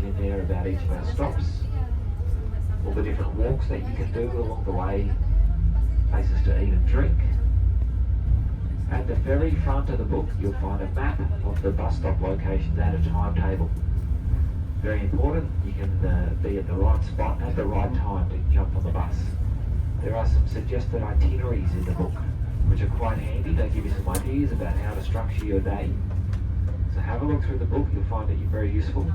information in there about each of our stops, all the different walks that you can do along the way, places to eat and drink. At the very front of the book, you'll find a map of the bus stop locations and a timetable. Very important, you can be at the right spot at the right time to jump on the bus. There are some suggested itineraries in the book, which are quite handy. They give you some ideas about how to structure your day. So have a look through the book, you'll find it very useful.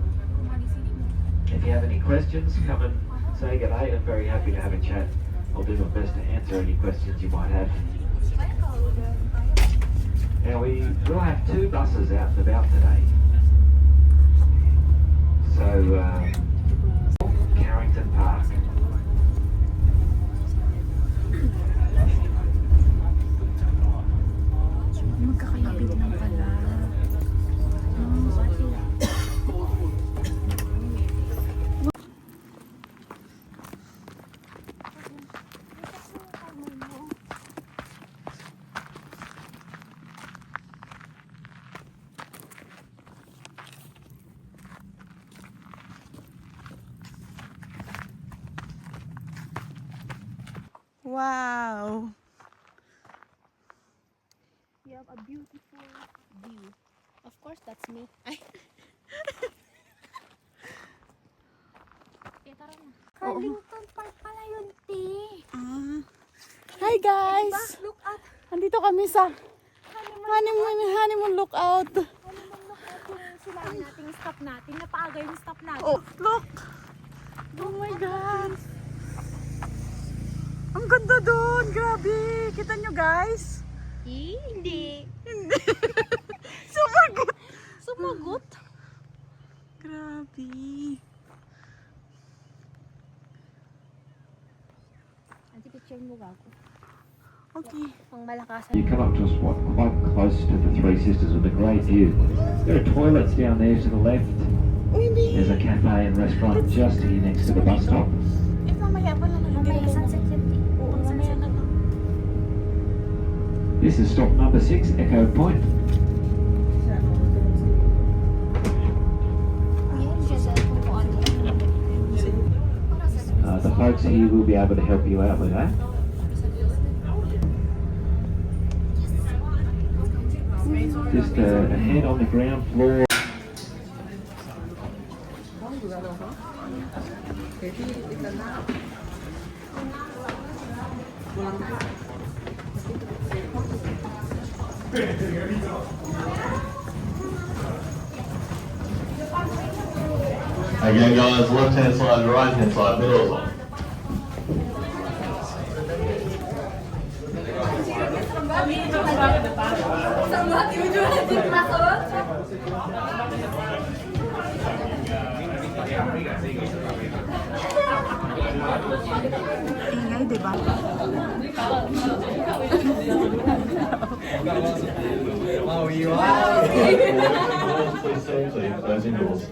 If you have any questions, come and say good day. I'm very happy to have a chat. I'll do my best to answer any questions you might have. Now we will have 2 buses out and about today. So, Carrington Park. Magkakalapit lang pala. Wow! You have a beautiful view. Of course, that's me. Ay. Tara na. Carlington Park pala yun, T. Hi guys! Look up. Andito kami sa honeymoon lookout. Honeymoon lookout yung sinabi nating stop natin. Napaaga yung stop natin. Oh, look! Oh my God! Ang ganda doon! Grabe! Kita nyo guys? Hindi. Sumagot! Sumagot. Grabe! Anti picture mo gago. Okay. Pang malakasan. You come up to us quite close to the Three Sisters with a great view. There are toilets down there to the left. There's a cafe and restaurant just here next to the bus stop. Mamaya pa lang Mamaya sunset yun, T. Oo, mamaya na lang. This is stop number 6, Echo Point. The folks here will be able to help you out with that. Just a head on the ground floor. Again, guys, left hand side, right hand side, middle side. Ingay, diba? Please stay clear, closing doors.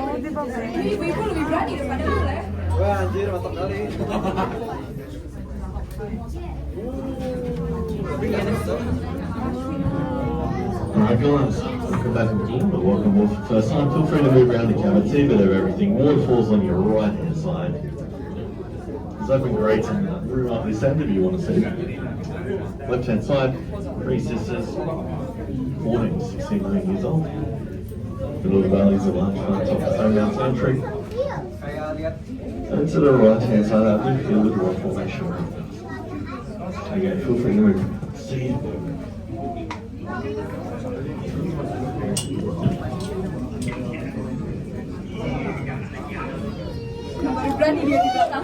Oh, diba ba? Wah anjir mantap kali. Alright guys, welcome back to the team, but welcome all for the first time. Feel free to move around the cabin, see a bit of everything. Waterfalls on your right hand side. There's open grates and room up this end if you want to see. Left hand side, Three Sisters, 14 to 16 years old. The Little Valleys of Large Front Top of Stone Mountain Entry. Kayak lihat And to the right hand side, I do feel the rock formation. Again, feel free to move. See you. Berani dia di belakang.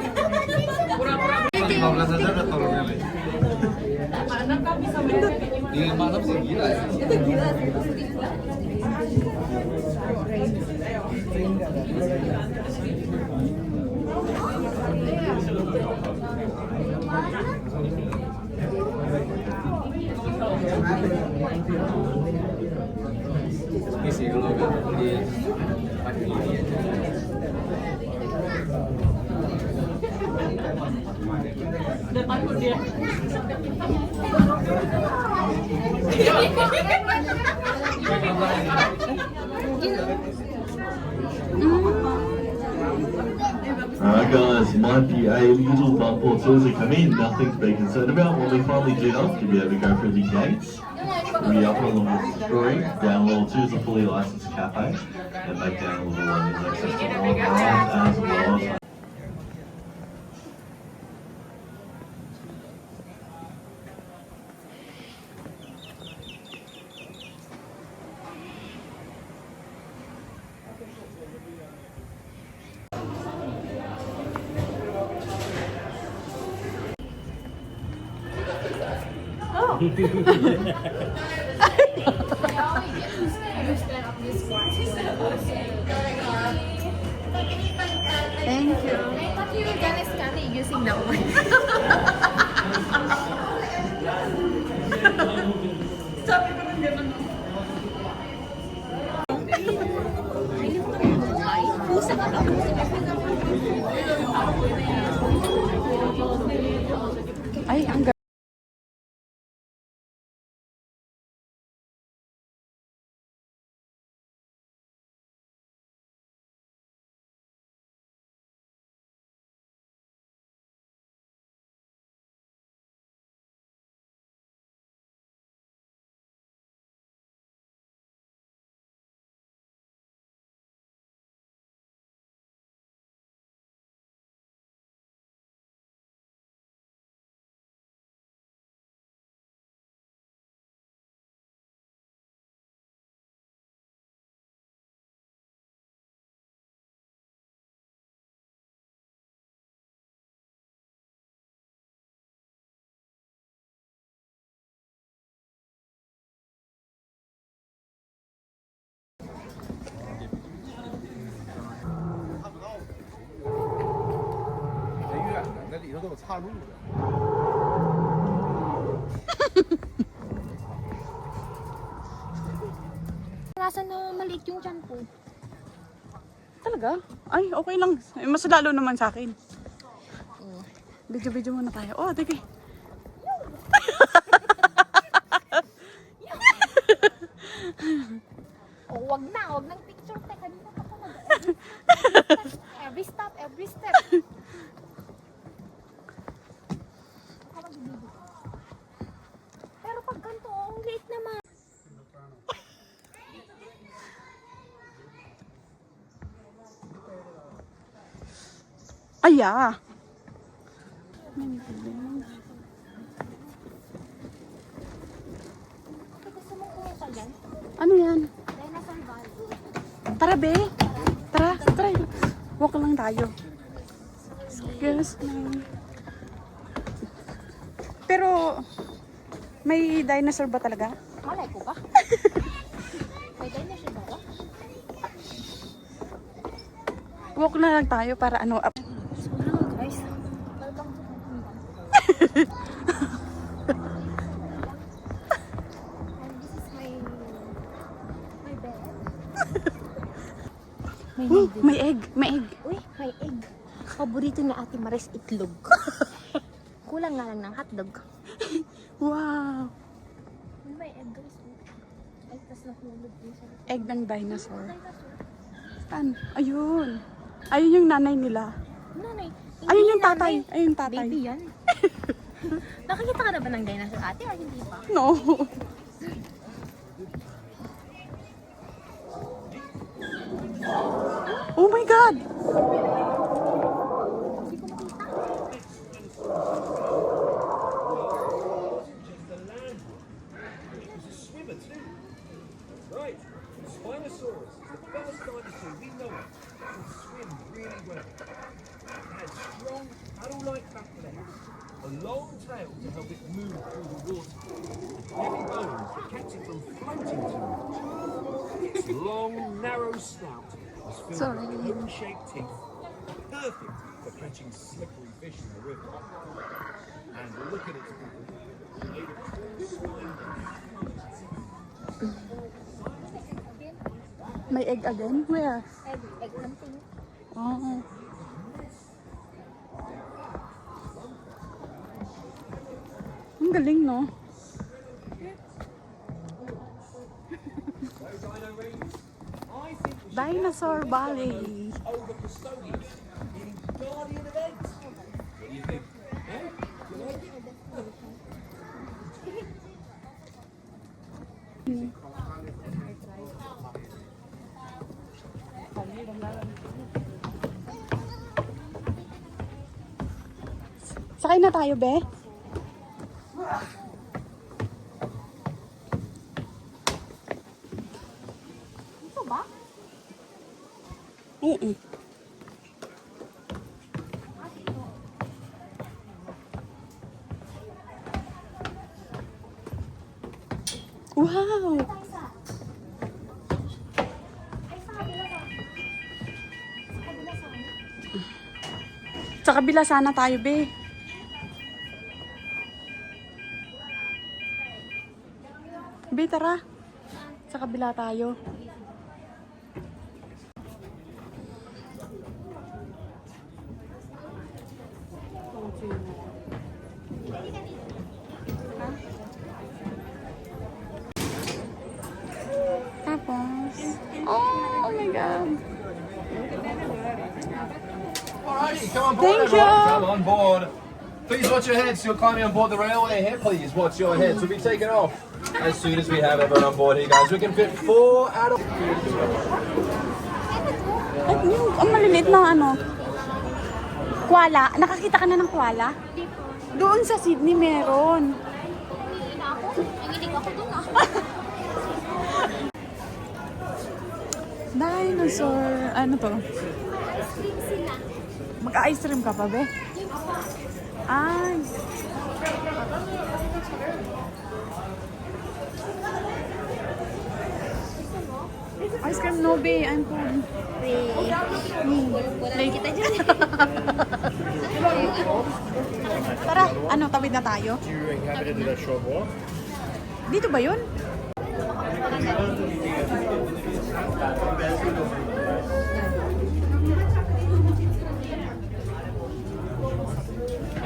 15 aja udah turunnya lagi. Mana kami sama Di mana sih gila ya? itu gila sih. Ini sih kalau di pagi ini aja. Alright guys, might be a little bump or two as we come in, nothing to be concerned about. When we finally jet off, you'll be able to go through the gates. We'll be up along the street, down level 2 is a fully licensed cafe, and back down level 1 is access to all rides as well as Thank you. I thought you were gonna scan it using that one. Ay, ang Nasa na maliit yung tiyan ko. talaga? Ay, okay lang. Mas lalo naman sa akin. Video-video muna tayo. Oh, sige. Oh, wag nang picture. Teka, kanina pa talaga. Every step. Pero pag ganito, ang liit naman. Ay, ah. Gusto mong pumunta dyan? Ano yan? Dinosaur Valley. Tara, be. Tara. Walk lang tayo. Yes, pero, may dinosaur ba talaga? Malay ko ba? May dinosaur ba ba? Walk na lang tayo para ano. So, ano guys? Talbang And this is my bed. May egg. Uy, may egg. Paborito ni Ate Maris itlog. Kulang nga lang ng hotdog. Wow. May egg guys. Ay, tas nahulog din siya. Egg ng dinosaur. Saan? Ayun. Ayun yung nanay nila. Nanay. Ayun yung tatay. Ayun yung tatay. Baby yan. Nakakita ka na ba ng dinosaur ate or hindi pa? No. Oh my God! Right, Spinosaurus is the first dinosaur we know of that can swim really well. It has strong paddle-like back legs, a long tail to help it move through the water, heavy bones that kept it from floating too much. Its long, narrow snout is filled with cone-shaped teeth, perfect for catching slippery fish in the river. And look at its people, made of tall slime. May egg again? Where? Egg hunting. Oh. galing, no? Dinosaur Valley. Over custodians in Guardian events. What do you think? Eh? You like it? Sakay na tayo, be. Ito ba? Oo. Wow! Ay, sa kabila ka. Sa kabila sana. Sa kabila sana tayo, be. Be, tara. Sa kabila tayo. Tapos, oh my God. Alrighty, come on board. Thank you. everyone. Come on board. Please watch your heads. You're climbing on board the railway here. Please watch your heads. We'll be taking off as soon as we have everyone on board here, guys. We can fit 4 adults. At yung, ang maliliit na ano, koala. Nakakita ka na ng koala? Doon sa Sydney meron. Umiinig na ako. Nanginig ako dun ah. Dinosaur. Ano to? Ice cream sila. Mag-ice cream ka pa, be? Ay. Ice cream no, be. I'm cool. Wala na kita dyan. Tara, ano, tawid na tayo? Dito ba yun?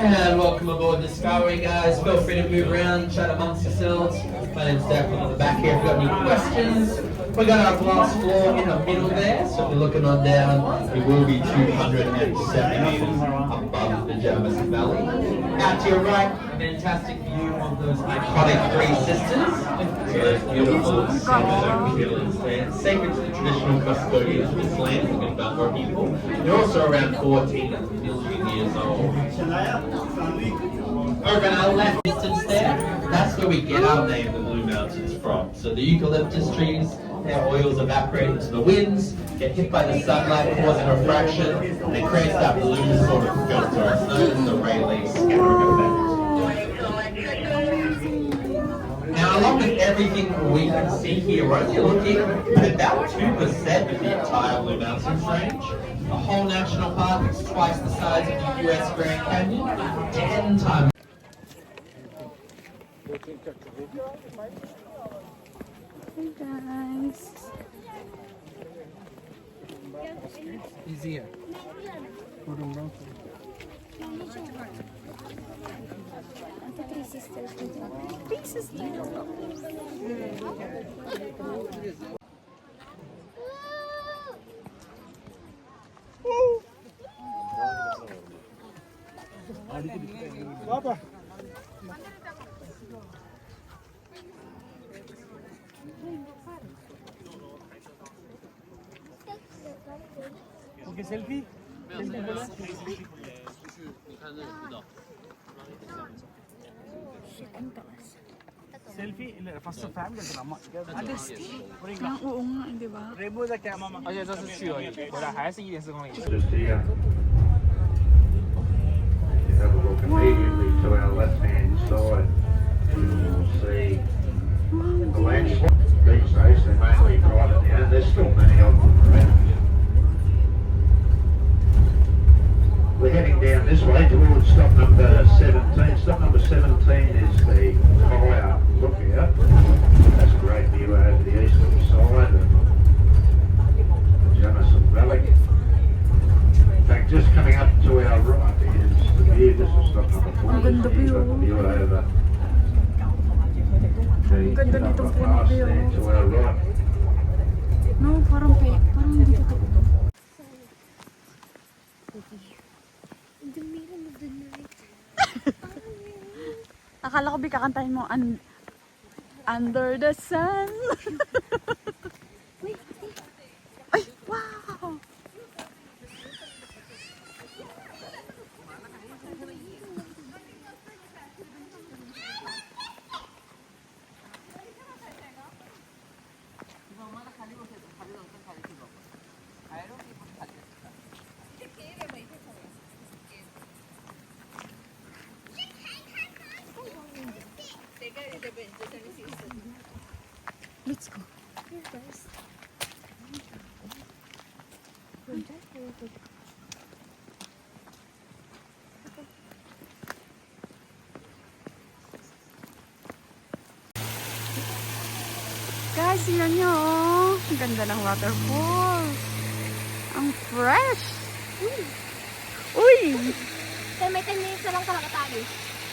And welcome aboard Discovery, guys. Feel free to move around, chat amongst yourselves. My name's Declan on the back here. If you've got any questions, we got our glass floor in the middle there. So if you're looking on down, it will be 270 meters above the Jamison Valley. Out to your right, a fantastic view of those iconic Three Sisters. So those beautiful sacred pillars there, sacred to the traditional custodians of this land, for a number of people. They're also around 14 million years old. Over in our left distance there, that's where we get our name, the Blue Mountains, from. So the eucalyptus trees, their oils evaporate into the winds, get hit by the sunlight, causing refraction, and it creates that blue sort of filter. It's known as the Rayleigh scattering effect. Now, along with everything we can see here, we're only looking at about 2% of the entire Blue Mountains range. The whole national park is twice the size of the US Grand Canyon, 10 times. Hey guys. Easier. Three sisters dito. Three sisters. Ah, oo nga, di ba? Just here. You have a look immediately to our left-hand side. You will see the landslide. These days they're mainly private now. There's still many of them around. We're heading down this way towards stop number 17. Stop number 17 is the Fire Lookout. That's a great view over the eastern side of Jamison Valley. In fact, just coming up to our right is the view. This is stop number 4. Ang ganda view. View over ganda nitong puno, There Beo. to our right. No, parang hindi totoo to. In the middle of the night. Akala ko kakantahin mo Under the Sun. Wait, Ay, wow! Let's go. here guys. Guys, tingnan nyo. Oh. Ang ganda ng waterfall. Ang fresh. Uy! Kaya may 10 minutes na lang talaga tayo.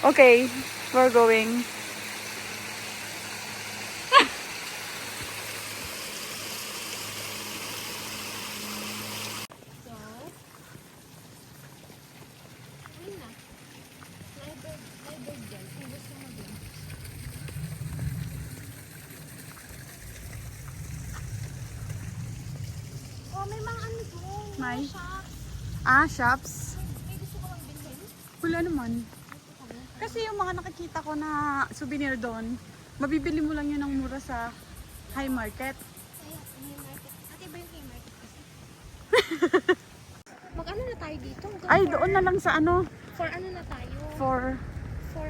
Okay, we're going. So, ayun na. Live dyan. Kung gusto mo din. Oh, may mga ano doon. May? Mga shops. Shops. May gusto ko lang bilhin. Wala naman. Kasi yung mga nakikita ko na souvenir doon, mabibili mo lang yun ng mura sa high market. Kaya, may market. Ate ba yung market kasi? Mag-ano na tayo dito? Ay, doon na lang sa ano? For ano na tayo? For... For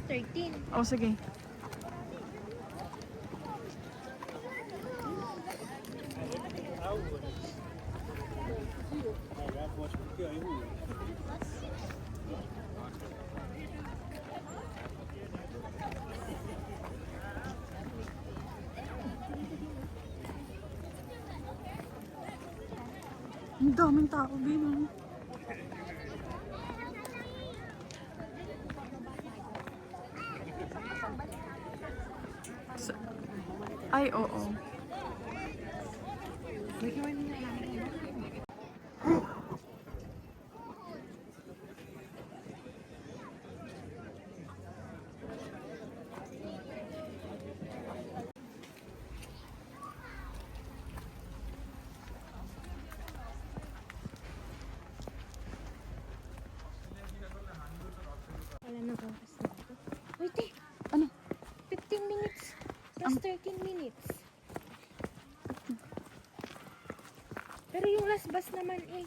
13. Oh, sige. Ang daming tao, Bino. Ay, oo. Wala na oras na ito. Wait eh. Ano? 15 minutes. Plus 13 minutes. Pero yung last bus naman eh.